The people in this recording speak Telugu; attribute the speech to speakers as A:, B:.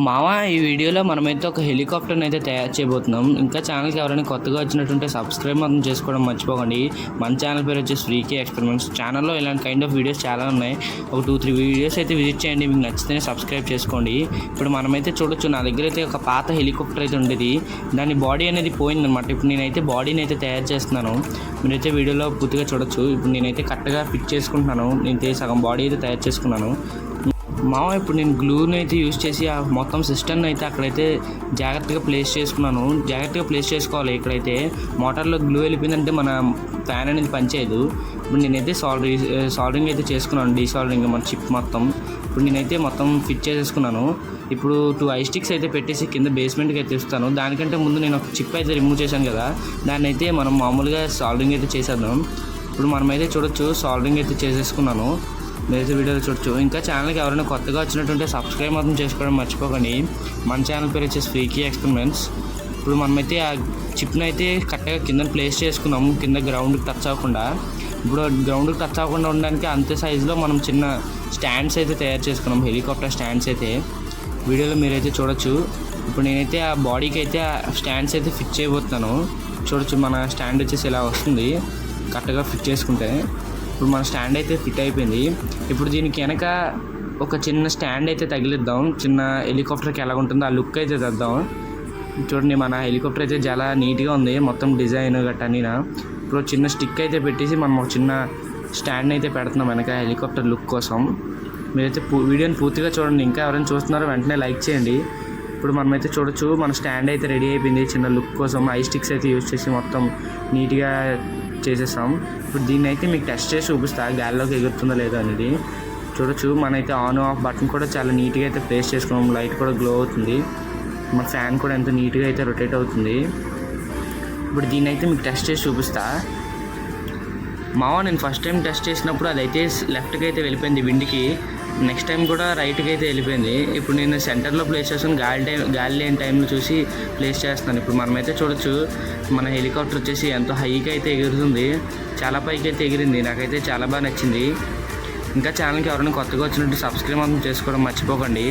A: మావా ఈ వీడియోలో మనమైతే ఒక హెలికాప్టర్ని అయితే తయారు చేయబోతున్నాం. ఇంకా ఛానల్కి ఎవరైనా కొత్తగా వచ్చినట్టుంటే సబ్స్క్రైబ్ మాత్రం చేసుకోవడం మర్చిపోకండి. మన ఛానల్ పేరు వచ్చేసి ఫ్రీకే ఎక్స్పెరిమెంట్స్. ఛానల్లో ఇలాంటి కైండ్ ఆఫ్ వీడియోస్ చాలా ఉన్నాయి. ఒక 2-3 వీడియోస్ అయితే విజిట్ చేయండి. మీకు నచ్చితేనే సబ్స్క్రైబ్ చేసుకోండి. ఇప్పుడు మనమైతే చూడొచ్చు, నా దగ్గర అయితే ఒక పాత హెలికాప్టర్ అయితే ఉండేది. దాని బాడీ అనేది పోయిందనమాట. ఇప్పుడు నేనైతే బాడీని అయితే తయారు చేస్తున్నాను. మీరైతే వీడియోలో పూర్తిగా చూడొచ్చు. ఇప్పుడు నేనైతే కరెక్ట్గా ఫిట్ చేసుకుంటున్నాను. నేనైతే సగం బాడీ అయితే తయారు చేసుకున్నాను. ఇప్పుడు నేను గ్లూని అయితే యూజ్ చేసి ఆ మొత్తం సిస్టమ్ని అయితే అక్కడైతే జాగ్రత్తగా ప్లేస్ చేసుకున్నాను. జాగ్రత్తగా ప్లేస్ చేసుకోవాలి. ఇక్కడైతే మోటార్లో గ్లూ వెళ్ళిపోయిందంటే మన ఫ్యాన్ అనేది పనిచేయదు. ఇప్పుడు నేనైతే సాల్డరింగ్ అయితే చేసుకున్నాను. డీసాల్డరింగ్ మన చిప్ మొత్తం ఇప్పుడు నేనైతే మొత్తం ఫిట్ చేసేసుకున్నాను. ఇప్పుడు 2 ఐ స్టిక్స్ అయితే పెట్టేసి కింద బేస్మెంట్కి అయితే ఇస్తాను. దానికంటే ముందు నేను ఒక చిప్ అయితే రిమూవ్ చేశాను కదా, దాన్ని అయితే మనం మామూలుగా సాల్డరింగ్ అయితే చేసేద్దాం. ఇప్పుడు మనమైతే చూడొచ్చు, సాల్డరింగ్ అయితే చేసేసుకున్నాను. మీరైతే వీడియోలో చూడొచ్చు. ఇంకా ఛానల్కి ఎవరైనా కొత్తగా వచ్చినట్టుంటే సబ్స్క్రైబ్ మాత్రం చేసుకోవడం మర్చిపోకండి. మన ఛానల్ పేరు వచ్చేసి ఫ్రీకీ ఎక్స్పెరిమెంట్స్. ఇప్పుడు మనమైతే ఆ చిప్ని అయితే కరెక్ట్గా కింద ప్లేస్ చేసుకున్నాము, కింద గ్రౌండ్కి టచ్ అవ్వకుండా. ఇప్పుడు గ్రౌండ్కి టచ్ అవ్వకుండా ఉండడానికి అంతే సైజులో మనం చిన్న స్టాండ్స్ అయితే తయారు చేసుకున్నాం, హెలికాప్టర్ స్టాండ్స్ అయితే. వీడియోలో మీరైతే చూడొచ్చు. ఇప్పుడు నేనైతే ఆ బాడీకి అయితే ఆ స్టాండ్స్ అయితే ఫిట్ చేయబోతున్నాను. చూడొచ్చు, మన స్టాండ్ వచ్చేసి ఇలా వస్తుంది కరెక్ట్గా ఫిట్ చేసుకుంటే. ఇప్పుడు మన స్టాండ్ అయితే ఫిట్ అయిపోయింది. ఇప్పుడు దీనికి వెనక ఒక చిన్న స్టాండ్ అయితే తగిలిద్దాం. చిన్న హెలికాప్టర్కి ఎలా ఉంటుందో ఆ లుక్ అయితే తెద్దాం. చూడండి, మన హెలికాప్టర్ అయితే చాలా నీట్గా ఉంది, మొత్తం డిజైన్ గట్టనీనా. ఇప్పుడు చిన్న స్టిక్ అయితే పెట్టేసి మనం ఒక చిన్న స్టాండ్ అయితే పెడుతున్నాం వెనక హెలికాప్టర్ లుక్ కోసం. మీరైతే వీడియోని పూర్తిగా చూడండి. ఇంకా ఎవరైనా చూస్తున్నారో వెంటనే లైక్ చేయండి. ఇప్పుడు మనమైతే చూడొచ్చు, మన స్టాండ్ అయితే రెడీ అయిపోయింది. చిన్న లుక్ కోసం ఐ స్టిక్స్ అయితే యూజ్ చేసి మొత్తం నీట్గా చేసేస్తాం. ఇప్పుడు దీన్ని అయితే మీకు టెస్ట్ చేసి చూపిస్తా, గాలిలోకి ఎగురుతుందో లేదో అనేది. చూడొచ్చు, మనైతే ఆన్ ఆఫ్ బటన్ కూడా చాలా నీట్గా అయితే ప్లేస్ చేసుకున్నాం. లైట్ కూడా గ్లో అవుతుంది. మన ఫ్యాన్ కూడా ఎంత నీట్గా అయితే రొటేట్ అవుతుంది. ఇప్పుడు దీన్ని అయితే మీకు టెస్ట్ చేసి చూపిస్తా. నేను ఫస్ట్ టైం టెస్ట్ చేసినప్పుడు అదైతే లెఫ్ట్కి అయితే వెళ్ళిపోయింది విండ్కి. నెక్స్ట్ టైం కూడా రైట్కి అయితే వెళ్ళిపోయింది. ఇప్పుడు నేను సెంటర్లో ప్లేస్ చేసుకుని గాలి లేని టైంలో చూసి ప్లేస్ చేస్తున్నాను. ఇప్పుడు మనమైతే చూడొచ్చు, మన హెలికాప్టర్ వచ్చేసి ఎంతో హైకి అయితే ఎగురుతుంది. చాలా పైకి అయితే ఎగిరింది. నాకైతే చాలా బాగా నచ్చింది. ఇంకా ఛానల్కి ఎవరైనా కొత్తగా వచ్చినట్టు సబ్స్క్రైబ్ మాత్రం చేసుకోవడం మర్చిపోకండి.